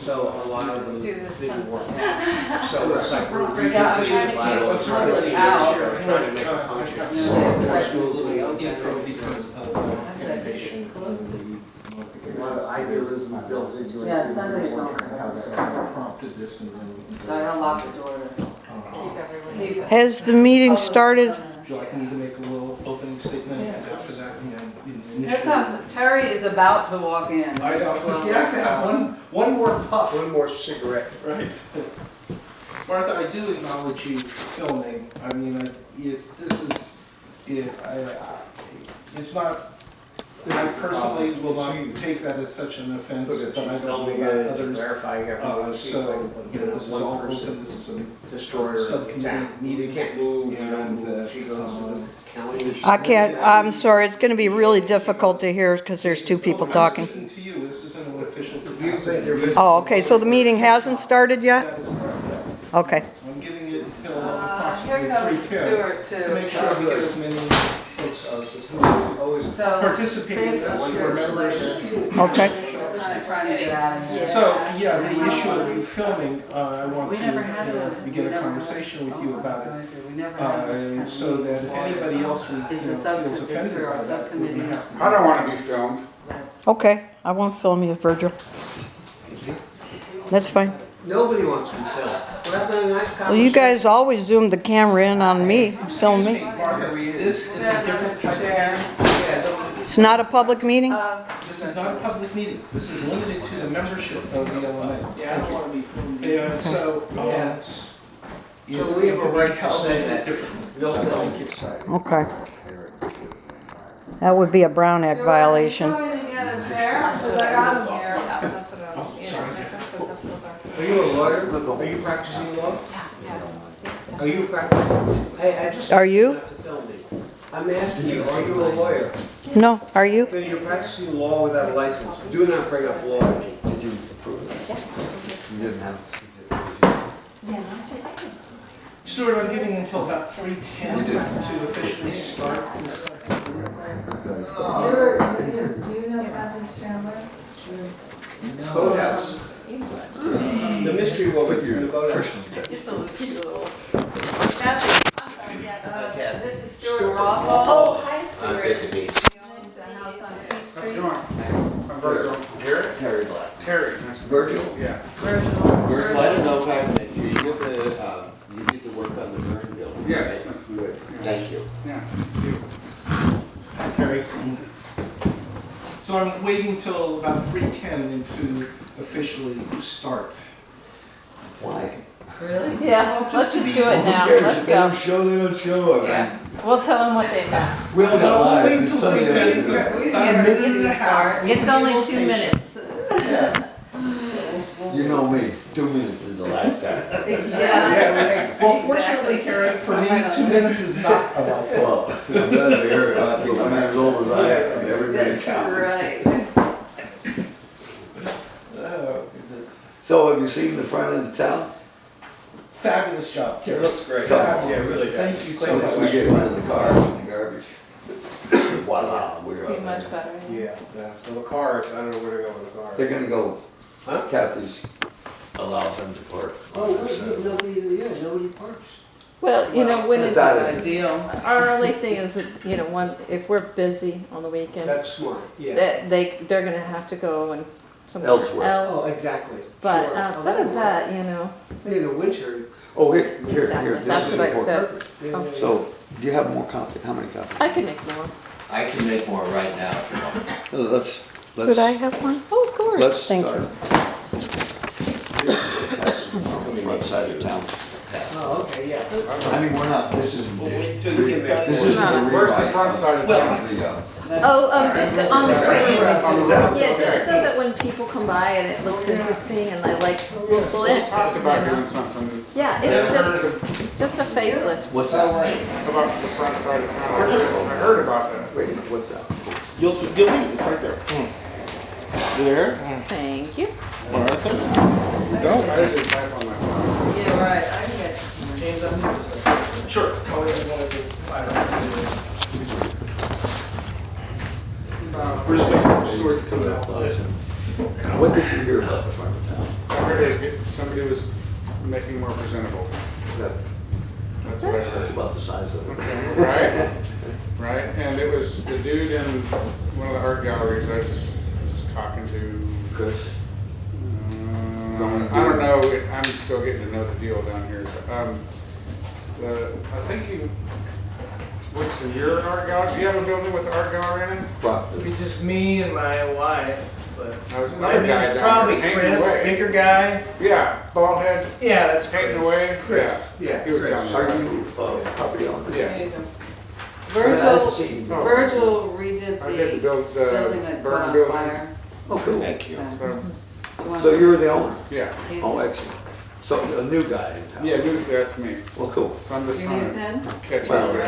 So a lot of those Do this didn't fun work stuff. out. So it's like we're Yeah, I'm revisiting trying to a lot keep of what's those already ideas out, here, trying to make a I function. have So some that's smoothly intro okay. because of innovation of the A lot of idealism built into it. Yeah, Sundays don't. how prompted this and then. So I unlock the door to keep everyone. Has the meeting started? Would you like me to make a little opening statement after that? And then Here initially- comes, Terry is about to walk in. I know, Well, he has to have one more puff. One more cigarette. Right. Martha, I do acknowledge you filming. I mean, it's not, I personally will not take that as such an offense, but I don't know about others. Verifying everything. So, you know, this is all open, this is a Destroyer of the subcommittee town. meeting. You can't move, you don't And, move. She goes to the county. I can't, I'm sorry, it's gonna be really difficult to hear because there's two people I'm talking. speaking to you, this isn't an official You think capacity. you're missing? Oh, okay, so the meeting hasn't started yet? That is correct, yeah. Okay. I'm giving it until Here approximately comes 3:10 Stuart to too. make sure we get as many folks Always. So, participating save as this for members. later. Okay. We're kind of trying to get out of here. So, yeah, the issue of filming, I want We to never had begin a conversation with you about it. We never had this kind of So that if anybody else It's a sub- feels it's offended for our by that, we're subcommittee. gonna have to. I don't want to be filmed. That's- Okay, I won't film you, Virgil. That's fine. Nobody wants to be filmed. We're having a nice conversation. Well, you guys always zoom the camera in on me, film me. Martha, this is a different type Chair. It's not a public meeting? This is not a public meeting. This is limited to the membership of the LMA. Yeah, I don't want to be filmed. And so, Yeah. it's So we have a right to held say that. differently. No film. Okay. That would be a Brown Act violation. Going to get a chair, because I got him here. Are you a lawyer? Are you practicing law? Are you practicing? Hey, I just. Are you? Not to film me. I'm asking you, are you a lawyer? No, are you? Then you're practicing law without a license. Do not bring up law to me. Did you approve it? You didn't have. Stuart, I'm giving until about 3:10 You did. to officially start this. Do you know about this Chandler? Boathouse. The mystery woman in the boathouse. Just a cute little. This is Stuart Rothwell. Hi, I'm Stuart. good to meet He owns a house on Peach How's it Street. going? I'm Virgil. you. Terry Black. Terry. Nice to Virgil? Yeah. Virgil, I don't know if I met you. You did the work on the burn building. Yes, right? that's good. Thank you. Yeah. You. Hi, Terry. So I'm waiting till about 3:10 to officially start. Why? Really? Yeah, let's just do it now. Who cares? Let's If they don't go. show, they don't show. I Yeah, we'll tell them what they missed. We all got No, lives. wait It's till Sunday 3:10. night. We About a didn't minute get and a to half. start. It's only 2 Patient. minutes. You know me, 2 minutes is a lifetime. Yeah. Well, fortunately, Karen, for me, 2 minutes is not a lifetime. Well, I'm glad to hear it. I'm 1 years old as I am. Every day That's counts. right. Oh, goodness. So have you seen the front end of town? Fabulous job, It Terry. looks great. Yeah, really does. Thank you so Clean much. it We get rid of the cars and the garbage. Voila, we're Be up much there. better. Yeah, so the cars, I don't know where to go with the cars. They're gonna go, Huh? Kathy's allowed them to park. Nobody parks. Well, you know, when It's it's, out of- Ideal. our only thing is that, you know, if we're busy on the That's weekends, smart, yeah. they're gonna have to go and somewhere Elsewhere. Oh, else. exactly. But Sure. outside of that, you know, In the winter. Oh, here, Exactly. this That's is what I important. said. Yeah, yeah, yeah. So, do you have more copies? How many copies? I can make more. I can make more right now if you want. Let's, Could I have one? Oh, of course. let's Thank start. On the front side of town. Oh, okay, yeah. I mean, we're not, this isn't, We'll wait this till you get back. isn't a rewrite. Where's the front side of town? Just on the freeway. On the road? Yeah, just Okay. so that when people come by and it looks interesting and they like, well, We it, talked about you know. doing something Yeah, it's just a facelift. What's that? about the front side of town. I heard about that. Wait, what's that? You'll meet, it's right there. You there? Thank you. Martha? I didn't type on my phone. Yeah, right, I can get James up here. Sure. We're just waiting for Stuart to come out. What did you hear about the front of town? heard somebody was making more presentable. That's what I heard. That's about the size of it. Right, right, and it was the dude in one of the art galleries I just was talking to. Chris? I don't know, I'm still getting to know the deal down here. I think he works in your art gallery. Do you have a building with the art gallery in it? Probably. It's just me and my wife, but I was I another mean, guy it's down probably there painting Chris, away. bigger guy. Yeah, bald head, Yeah, that's painting Chris. away. Chris. Yeah, he was telling me. Are about it. you property owner? Yeah. There you go. I haven't Virgil, seen. Virgil redid I did the the building that burn caught on building. fire. Oh, cool. Thank you. So, So you're the owner? yeah, Oh, excellent. So a new guy in town? yeah, that's me. Well, cool. So I'm just You need a trying to pen? catch Well, up.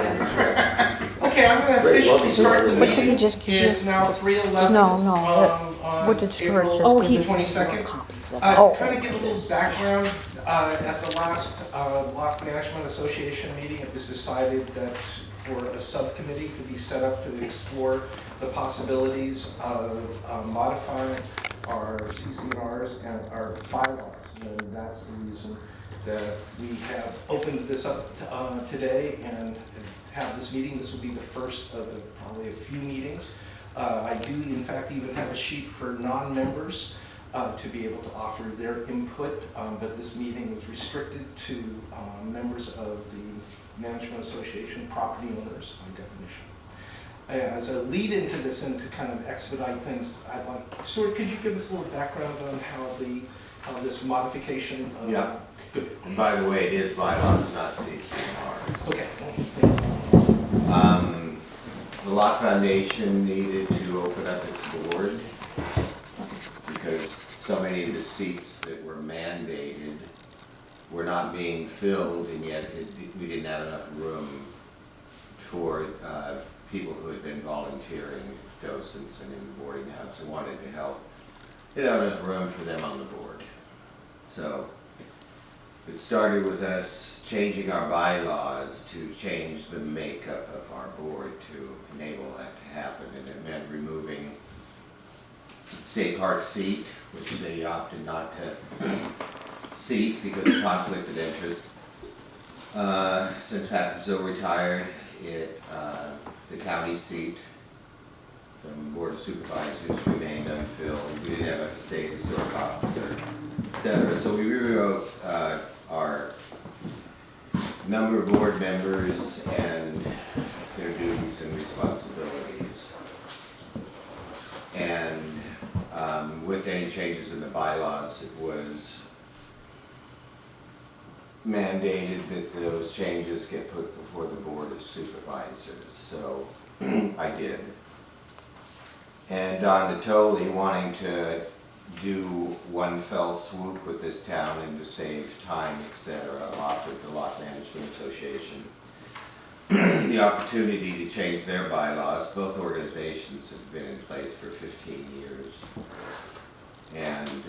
Okay, I'm gonna Great, officially welcome. start the But can you meeting. just give It's now 3:11. No, no, on what did Stuart just April give you? 22nd. Copies of? Kind of give a little background. At the last Lock Management Association meeting, it was decided that for a subcommittee to be set up to explore the possibilities of modifying our CCNRs and our bylaws. And that's the reason that we have opened this up today and have this meeting. This will be the first of probably a few meetings. I do, in fact, even have a sheet for non-members to be able to offer their input, but this meeting was restricted to members of the Management Association, property owners by definition. As a lead into this and to kind of expedite things, I'd like, Stuart, could you give us a little background on how this modification? Yeah. Good. And by the way, it is bylaws, not CCNRs. Okay. The Lock Foundation needed to open up its board because so many of the seats that were mandated were not being filled, and yet we didn't have enough room for people who had been volunteering as docents and in the boarding house and wanted to help. Didn't have enough room for them on the board. So it started with us changing our bylaws to change the makeup of our board to enable that to happen, and it meant removing State Park seat, which they opted not to seat because of conflict of interest. Since Pat Brazil retired, the county seat from Board of Supervisors remained unfilled. We didn't have a state historic officer, etc. So we rewrote our number of board members and their duties and responsibilities. And with any changes in the bylaws, it was mandated that those changes get put before the Board of Supervisors. So I did. And Don Natoli, wanting to do one fell swoop with this town and to save time, etc., offered the Lock Management Association the opportunity to change their bylaws. Both organizations have been in place for 15 years. And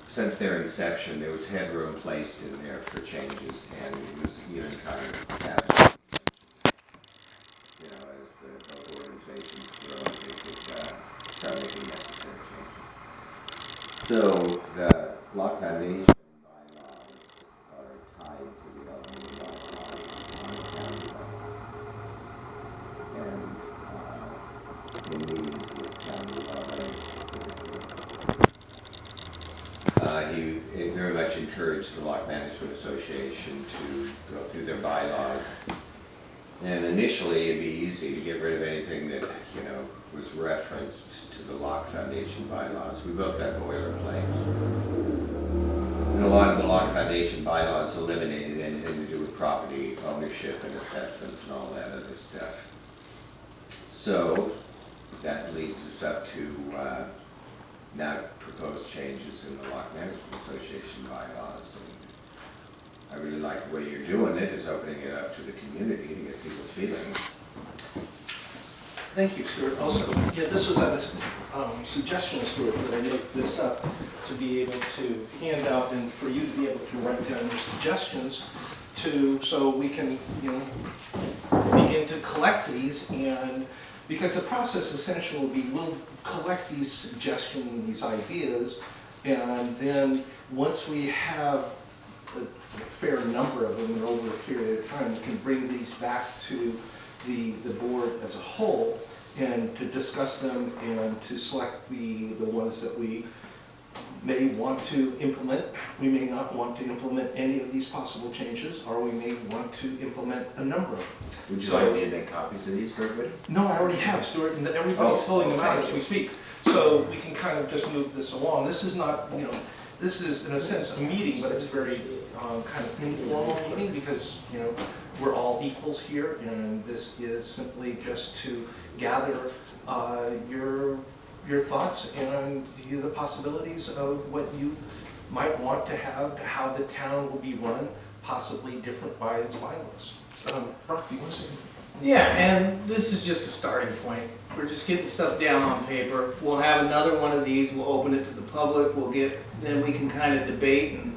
since their inception, there was headroom placed in there for changes, and it was even kind of passed. You know, as both organizations grow, they could start making necessary changes. So the Lock Foundation bylaws are tied to the other bylaws on the county level. And in meetings with county specifically, he very much encouraged the Lock Management Association to go through their bylaws. And initially, it'd be easy to get rid of anything that, you know, was referenced to the Lock Foundation bylaws. We both got boilerplates. And a lot of the Lock Foundation bylaws eliminated anything to do with property ownership and assessments and all that other stuff. So that leads us up to now proposed changes in the Lock Management Association bylaws. And I really like the way you're doing it, is opening it up to the community to get people's feelings. Thank you, Stuart. Also, yeah, this was a suggestion, Stuart, that I make this up to be able to hand out and for you to be able to write down your suggestions so we can, you know, begin to collect these and Because the process essentially will be, we'll collect these suggestions, these ideas, and then once we have a fair number of them over a period of time, we can bring these back to the board as a whole and to discuss them and to select the ones that we may want to implement. We may not want to implement any of these possible changes, or we may want to implement a number of them. Would you like me to make copies of these for everybody? No, I already have, Stuart, and everybody's filling them out as we speak. So we can kind of just move this along. This is not, this is in a sense a meeting, but it's very kind of informal meeting because, we're all equals here, and this is simply just to gather your thoughts and the possibilities of what you might want to have, how the town will be run, possibly different by its bylaws. Brock, do you want to say anything? Yeah, and this is just a starting point. We're just getting stuff down on paper. We'll have another one of these, we'll open it to the public, then we can kind of debate and,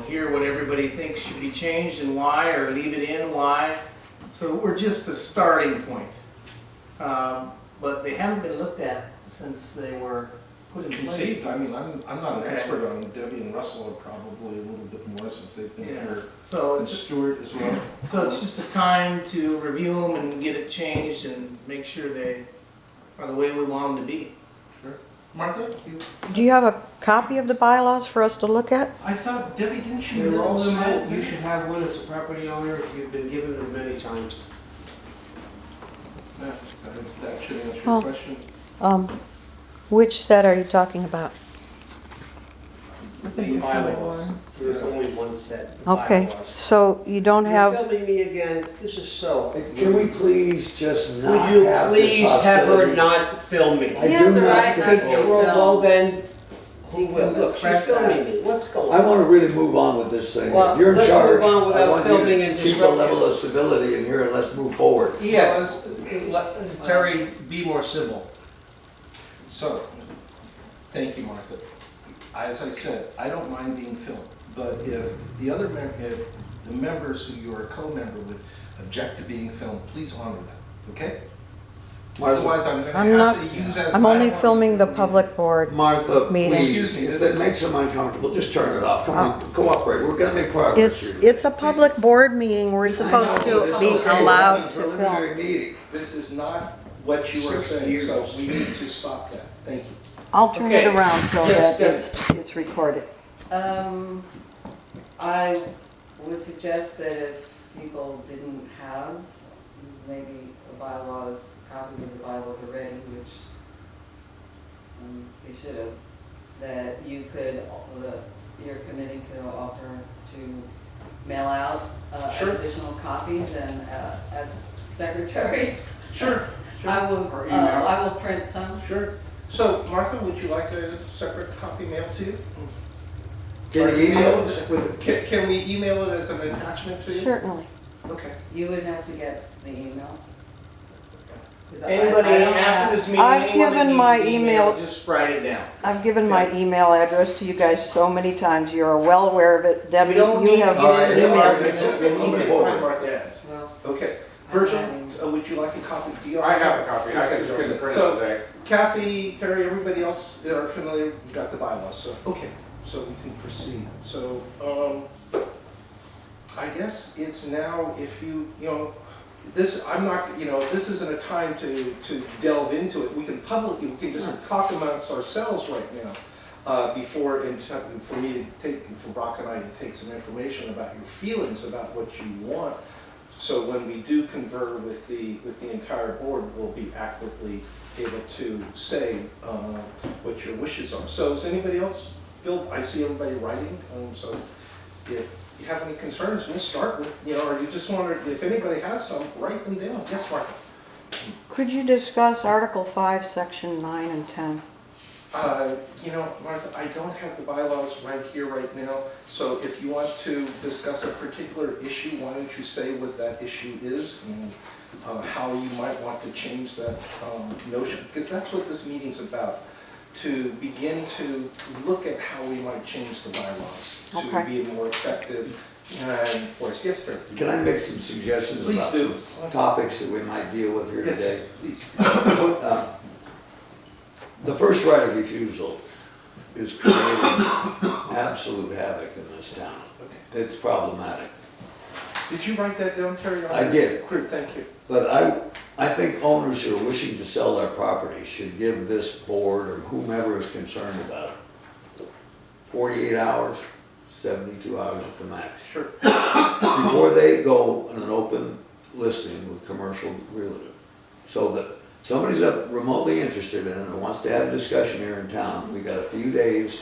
hear what everybody thinks should be changed and why, or leave it in, why. So we're just a starting point. But they haven't been looked at since they were put in place. Conceived. I mean, I'm not an Okay. expert on Debbie and Russell, are probably a little bit more since they've been Yeah. here. So And it's Stuart as well. So it's just a time to review them and get it changed and make sure they are the way we want them to be. Martha, Do you have a copy of the bylaws for us to look at? I thought, Debbie, didn't you They're roll all them set, out? you should have one as a property owner, you've been given them many times. Yeah, that should answer Oh. your question. Which set are you talking about? The bylaws, there's only one set. the Okay, bylaws. so you don't You're have, filming me again, this is so. Can we please just not Would you have this please have her hostility? not film me? I He do has a not right not to control- film. Well, then, who He will? can Look, she's express that. filming me, what's going I on? want to really move on with this thing. Well, If you're in let's charge, move on I without want you filming to and keep a disrupting. level of civility in here and let's move forward. Yeah, Terry, be more civil. So, thank you, Martha. As I said, I don't mind being filmed, but if if the members who you are a co-member with object to being filmed, please honor that, okay? Martha, Otherwise, I'm I'm gonna not, have to use as. I'm only my- filming the public board. Martha, Meeting. Excuse please, me, if this it is- makes them uncomfortable, just turn it off. Come on, cooperate. We're gonna make progress here. It's a public board meeting, we're supposed to be allowed to Preliminary film. meeting. This is not what you are saying, so we need to stop that. Thank you. I'll turn it Okay. around so Yes, that it's recorded. I would suggest that if people didn't have maybe the bylaws, copies of the bylaws already, which they should have, that you could, your committee could offer to mail out Sure. additional copies, and as secretary, Sure. I will, Or email. I will print some. Sure. So, Martha, would you like a separate copy mailed to you? Can you email us with, Can we email it as an attachment to you? Certainly. Okay. You would have to get the email. 'Cause I Anybody don't after have- this meeting, I've anyone that given needs my an email- just write it down. I've given my email address to you guys so many times, you are well aware of it. Debbie, We don't you need have to All right, get into all right, arguments. so we're moving Okay, forward. fine, Martha. Yes. Well, Okay. Virgin, would you like a copy? Do you I have a copy, I just couldn't print it So, today. Kathy, Terry, everybody else that are familiar, you got the bylaws, so, okay, so we can proceed. So, I guess it's now, if this, I'm not, this isn't a time to delve into it. We can publicly, we can just talk amongst ourselves right now, before, for me to take, for Brock and I to take some information about your feelings about what you want. So when we do confer with the entire board, we'll be accurately able to say what your wishes are. So is anybody else, Phil, I see everybody writing, so if you have any concerns, we'll start with, or you just want to, if anybody has some, write them down. Yes, Martha? Could you discuss Article 5, Section 9 and 10? Martha, I don't have the bylaws right here right now, so if you want to discuss a particular issue, why don't you say what that issue is and how you might want to change that notion, because that's what this meeting's about, to begin to look at how we might change the bylaws to Okay. be more effective Forrest, yes, sir. Can I make some suggestions Please about do. some topics that we might deal with here today? Yes, please. The first right of refusal is creating absolute havoc in this town. Okay. It's problematic. Did you write that down, Terry? I did. Great, thank you. But I think owners who are wishing to sell their property should give this board or whomever is concerned about it 48 hours, 72 hours at the max. Sure. Before they go on an open listing with commercial realtor. So that somebody's up remotely interested in it and wants to have a discussion here in town, we got a few days,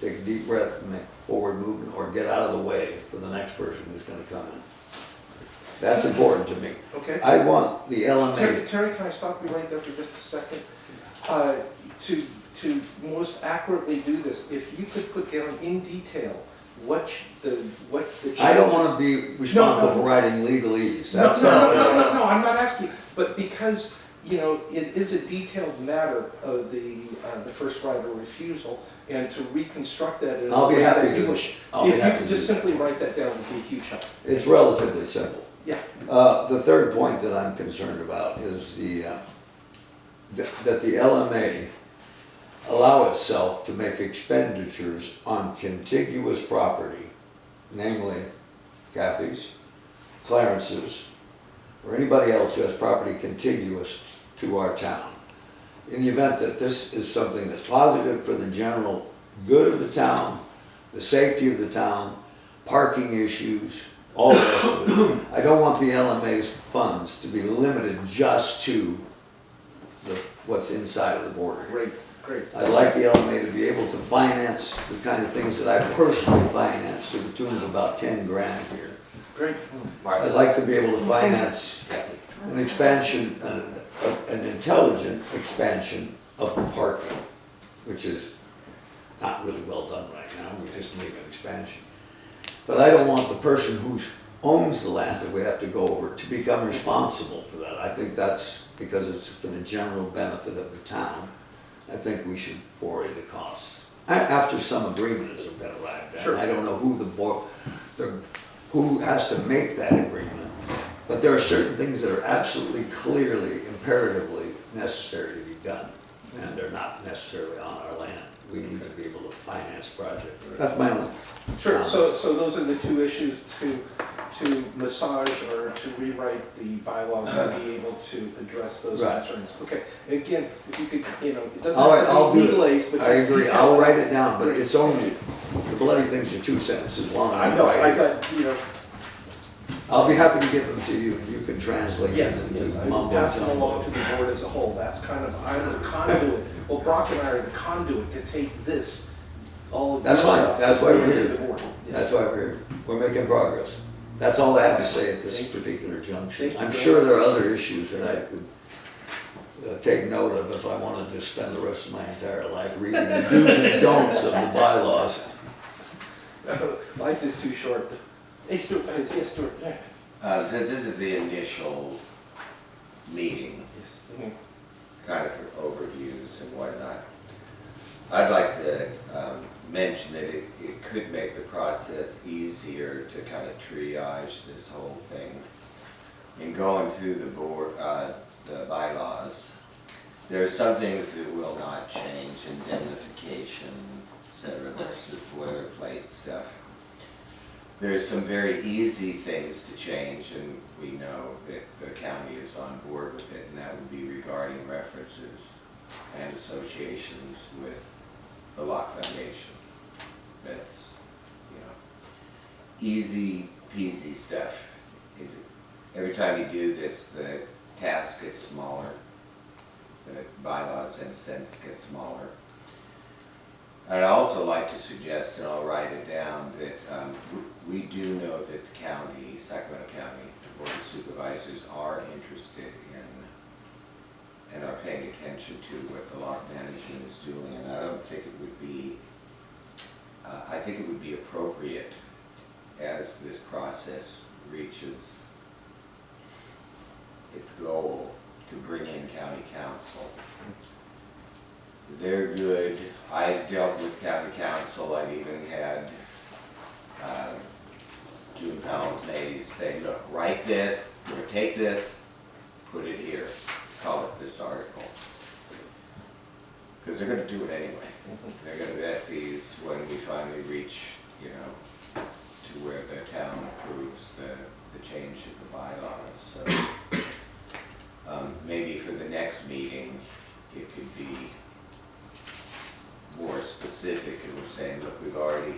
take a deep breath and make forward movement or get out of the way for the next person who's gonna come in. That's important to me. Okay. I want the LMA, Terry, can I stop you right there for just a second? To most accurately do this, if you could put down in detail what the I don't changes- wanna be responsible for writing legalese. No, That's no, I'm not asking, but because, you know, it is a detailed matter of the first right of refusal, and to reconstruct that in I'll a be way happy that you to. wish. I'll be If you happy could to just do simply write that down, it would be a huge help. It's relatively simple. Yeah, The third point that I'm concerned about is that the LMA allow itself to make expenditures on contiguous property, namely Kathy's, Clarence's, or anybody else who has property contiguous to our town. In the event that this is something that's positive for the general good of the town, the safety of the town, parking issues, all the rest of it. I don't want the LMA's funds to be limited just to what's inside of the border. great. I'd like the LMA to be able to finance the kind of things that I personally finance to the tune of about 10 grand here. Great. I'd like to be able to finance an expansion, an intelligent expansion of the parking, which is not really well done right now. We just make an expansion. But I don't want the person who owns the land that we have to go over to become responsible for that. I think that's because it's for the general benefit of the town. I think we should forey the costs. After some agreement has been arrived at. Sure. I don't know who has to make that agreement. But there are certain things that are absolutely clearly, imperatively necessary to be done. And they're not necessarily on our land. We need to be able to finance projects. That's my only. Sure, so those are the two issues to massage or to rewrite the bylaws to be able to address those Right. concerns. Okay, again, if you could, you know, it All right, doesn't I'll have to do be it. legalese, but I just agree, detail I'll it. write it down, but Great. it's only, the bloody things are 2 sentences long. I know, I Right. got, you know, I'll be happy to give them to you, and you can translate yes, them. yes, I Mumbo pass them jumbo. along to the board as a whole. That's kind of, I'm the conduit. Well, Brock and I are the conduit to take this, all of this That's fine. stuff. That's why we're to here. the board. Yes. That's why we're here. We're making progress. That's all I have to say at this Thank you. particular junction. Thank you I'm very sure much. there are other issues that I could take note of if I wanted to spend the rest of my entire life reading the do's and don'ts of the bylaws. Life is too short. Hey, Stuart, yes, Stuart, yeah. Since this is the initial meeting, Yes. Mhm. kind of for overviews and whatnot, I'd like to mention that it could make the process easier to kind of triage this whole thing. In going through the board, the bylaws, there are some things that will not change, indemnification, et cetera, that's just boilerplate stuff. There's some very easy things to change, and we know that the county is on board with it, and that would be regarding references and associations with the Lock Foundation. That's, you know, easy peasy stuff. Every time you do this, the task gets smaller, the bylaws in a sense get smaller. I'd also like to suggest, and I'll write it down, that we do know that the county, Sacramento County, the Board of Supervisors are interested in and are paying attention to what the lock management is doing, and I don't think it would be, I think it would be appropriate as this process reaches its goal to bring in county council. They're good. I've dealt with county council. I've even had this, we're gonna take this, put it here, call it this article. Because they're gonna do it anyway. They're gonna vet these when we finally reach, you know, to where the town approves the change of the bylaws. So maybe for the next meeting, it could be more specific, and we're saying, look, we've already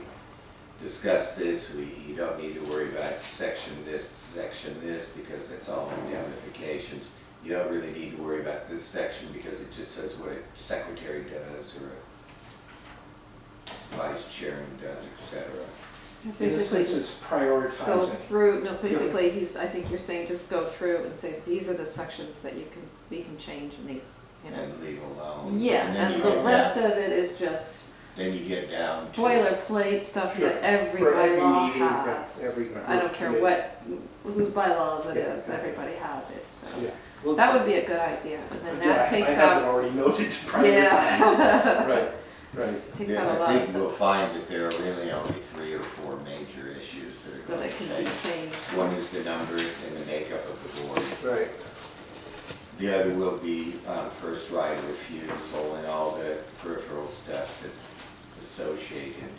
discussed this, you don't need to worry about section this, because it's all indemnifications. You don't really need to worry about this section because it just says what a secretary does or a vice chairman does, etc. In a Basically, sense, it's go prioritizing. through, no, basically, I think you're saying just go through and say, these are the sections that we can change in these, you know. And leave alone. Yeah, then and you the get rest down- of it is just Then you get down to. boilerplate stuff Sure. that every For every bylaw meeting, has. every I don't care committee. whose bylaws it Yeah. is, everybody has it, so. Yeah. Well, That would be a good idea, and then yeah, that takes I have it out, already noted to prioritize. yeah. Right, right. Takes Yeah, out a I lot think of we'll find that there are really only 3 or 4 major issues that are that going it to can change. be changed. One is the number and the makeup of the board. Right. The other will be first right of refusal and all the peripheral stuff that's associated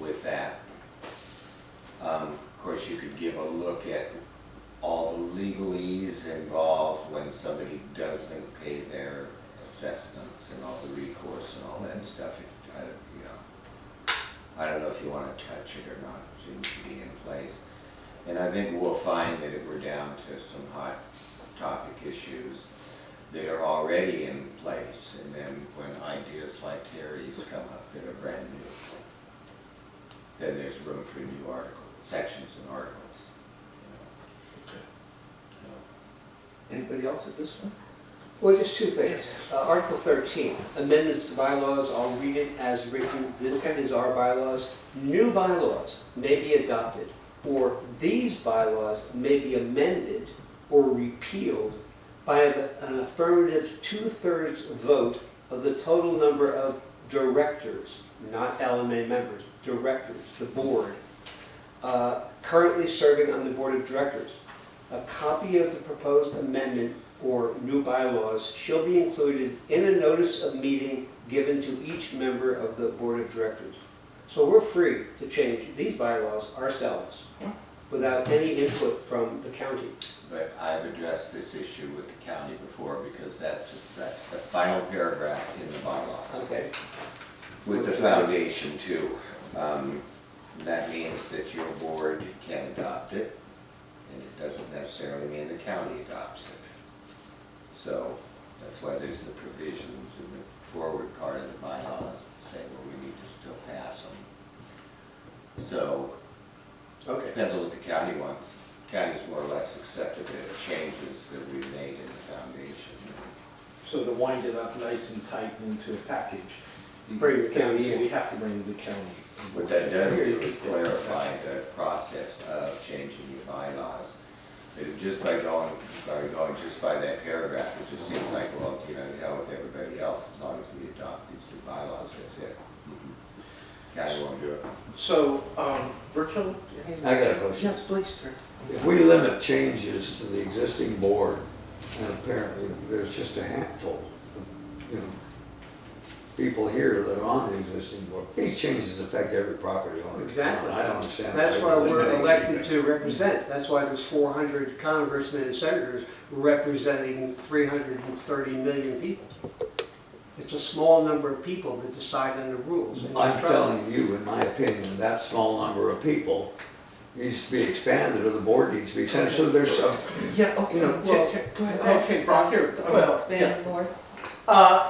with that. Of course, you could give a look at all the legalese involved when somebody doesn't pay their assessments and all the recourse and all that stuff. I don't know if you want to touch it or not. It seems to be in place. And I think we'll find that if we're down to some hot topic issues that are already in place, and then when ideas like Terry's come up that are brand new, then there's room for new articles, sections and articles. Anybody else at this one? Well, just two things. Article 13, amendments to bylaws, I'll read it as written. This is our bylaws. New bylaws may be adopted, or these bylaws may be amended or repealed by an affirmative 2/3 vote of the total number of directors, not LMA members, directors, the board, currently serving on the board of directors. A copy of the proposed amendment or new bylaws shall be included in a notice of meeting given to each member of the board of directors. So we're free to change these bylaws ourselves without any input from the county. But I've addressed this issue with the county before because that's the final paragraph in the bylaws. Okay. With the foundation too. That means that your board can adopt it, and it doesn't necessarily mean the county adopts it. So that's why there's the provisions in the forward part of the bylaws that say, well, we need to still pass them. So Okay. depends on what the county wants. County's more or less accepted the changes that we've made in the foundation. So to wind it up nice and tight into a package. Bring the county So in. we have to bring the county. What that does do is clarify the process of changing your bylaws. That just by going just by that paragraph, it just seems like, well, you know, the hell with everybody else, as long as we adopt these new bylaws, that's it. County won't do it. So, Virgil? I got a question. Yes, please, sir. If we limit changes to the existing board, and apparently there's just a handful of, you know, people here that are on the existing board, these changes affect every property owner. Exactly. I don't understand. That's why why we're limiting elected anything. to represent. That's why there's 400 congressmen and senators representing 330 million people. It's a small number of people that decide on the rules. And I'm trust telling you, in my opinion, that small number of people needs to be expanded, or the board needs to be expanded, so there's some, Yeah, okay, You know, well, go ahead. Okay, Brock, here. Well, Expand the board?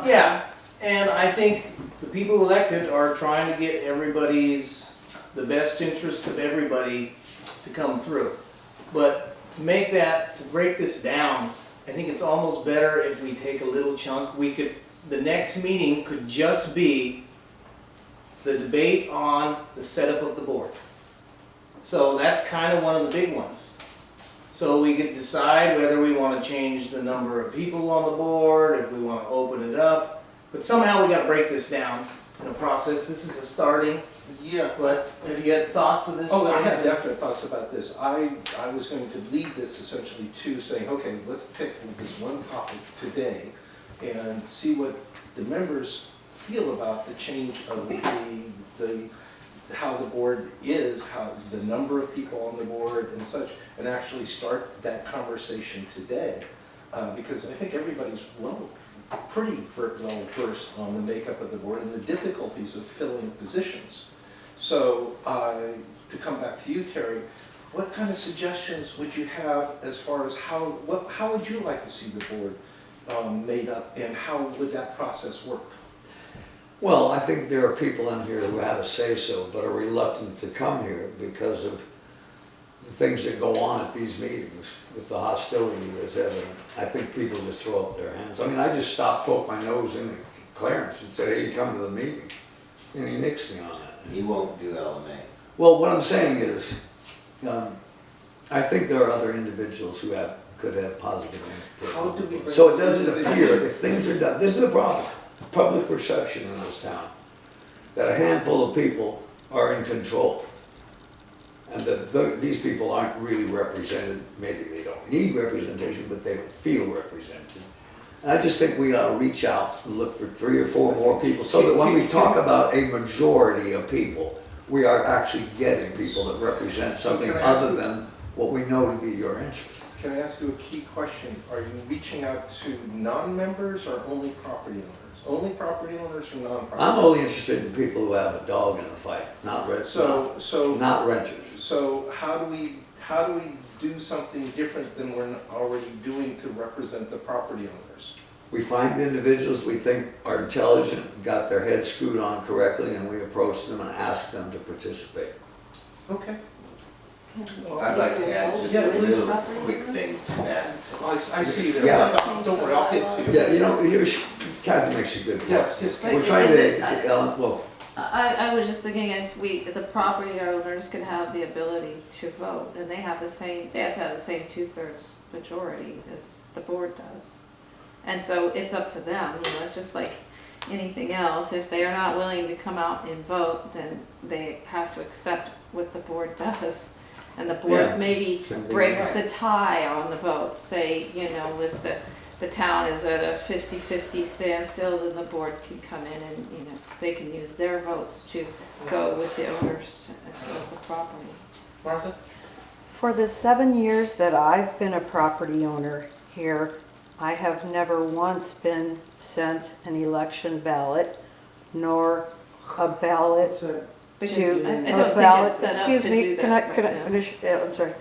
Yeah, and I think the people elected are trying to get the best interest of everybody to come through. But to break this down, I think it's almost better if we take a little chunk. The next meeting could just be the debate on the setup of the board. So that's kind of one of the big ones. So we could decide whether we want to change the number of people on the board, if we want to open it up. But somehow we got to break this down. process. This is a starting, Yeah. but have you had thoughts of this? Oh, I had definite thoughts about this. I was going to lead this essentially to saying, okay, let's take this one topic today and see what the members feel about the change of how the board is, how the number of people on the board and such, and actually start that conversation today. Because I think everybody's pretty well versed on the makeup of the board and the difficulties of filling positions. So to come back to you, Terry, what kind of suggestions would you have as far as how would you like to see the board made up, and how would that process work? Well, I think there are people in here who have a say-so, but are reluctant to come here because of the things that go on at these meetings with the hostility that's evident. I think people just throw up their hands. I mean, I just stopped, poked my nose into Clarence and said, hey, come to the meeting. And he nixed me on that. He won't do LMA. Well, what I'm saying is, I think there are other individuals who could have positive input. How do we bring So it doesn't appear, if things are done, this is a problem. Public perception in this town, that a handful of people are in control. And that these people aren't really represented. Maybe they don't need representation, but they don't feel represented. And I just think we ought to reach out and look for 3 or 4 more people, so that when we talk about a majority of people, we are actually getting people that represent something other than what we know to be your interest. Can I ask you a key question? Are you reaching out to non-members or only property owners? Only property owners or non-property? I'm only interested in people who have a dog in the fight, not renters. Not renters. So how do we do something different than we're already doing to represent the property owners? We find individuals we think are intelligent, got their heads screwed on correctly, and we approach them and ask them to participate. Okay. I'd like to add just Yeah, a please. little quick thing to that. I see you there. Yeah. Don't worry, I'll get to you. Yeah, you know, Kathy makes a good point. Yes. We're trying to, Ellen, well, I was just thinking if the property owners could have the ability to vote, and they have to have the same 2/3 majority as the board does. And so it's up to them, it's just like anything else. If they are not willing to come out and vote, then they have to accept what the board does. And the board Yeah. maybe breaks the tie on the vote, say, if the town is at a 50-50 standstill, then the board can come in and, they can use their votes to go with the owners of the property. Martha? For the 7 years that I've been a property owner here, I have never once been sent an election ballot, nor a ballot Because to I a don't think ballot, it's set up excuse to me, do can that I right now. finish? Yeah, I'm sorry.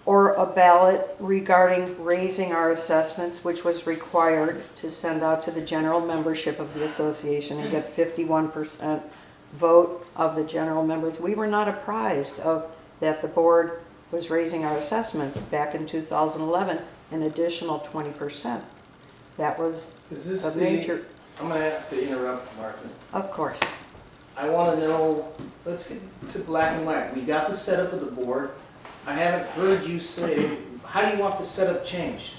Or a ballot regarding raising our assessments, which was required to send out to the general membership of the association and get 51% vote of the general members. We were not apprised of that the board was raising our assessments back in 2011, an additional 20%. That was Is this a major, I'm gonna have to interrupt, Martha. of course. I wanna know, let's get to black and white. We got the setup of the board. I haven't heard you say, how do you want the setup changed?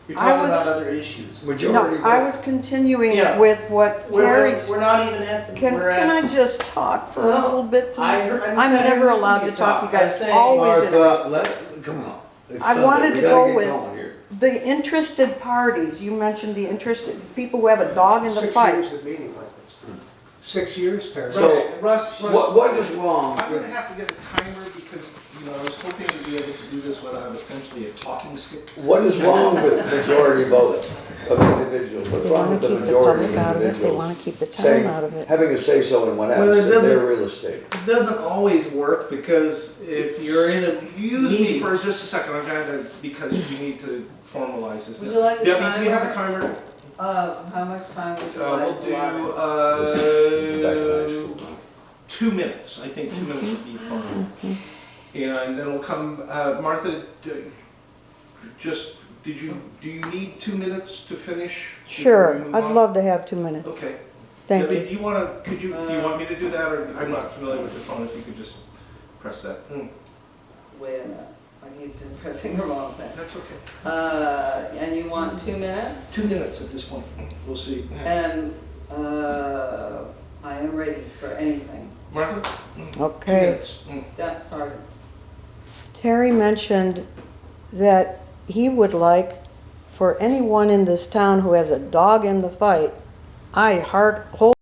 You're I talking was- about other issues. majority No, I vote. was continuing Yeah. with what Terry's. We're not even at the, Can we're I at. just talk for a No, little bit, please? I'm I'm saying never listen allowed to to you talk, talk. you I'm guys saying, always interrupt. Martha, come on. It's I Sunday. wanted We to gotta go get with going here. the interested parties. You mentioned the interested, people who have a dog in the 6 fight. years of meeting like this. 6 years, Terry. So, Russ, what is wrong I'm with, gonna have to get a timer because, I was hoping to be able to do this without essentially a talking stick. what is wrong with majority vote of individuals? What's They wrong want with to the keep the majority public of out of it, they individuals? want to keep the town saying, out of it. having a say-so in what Well, happens it to their doesn't- real estate. It doesn't always work because if you're in a Use me meeting. for just a second, I've got to, because we need to formalize this. Would you like a Debbie, do you have a timer? timer? How much time would you We'll like? do, Back to high school. 2 minutes. I think 2 minutes would be fine. And then we'll come, Martha, do you need 2 minutes to finish? before we Sure, move I'd on? love to have 2 minutes. Okay. Thank Debbie, you. do you want to, do you want me to do that, or I'm not familiar with the phone, if you could just press that. Wait a minute, I keep pressing the wrong thing. That's okay. And you want 2 minutes? 2 minutes at this point, we'll see. And, ready for anything. Martha? 2 Okay. minutes. That started. Terry mentioned that he would like for anyone in this town who has a dog in the fight, I wholeheartedly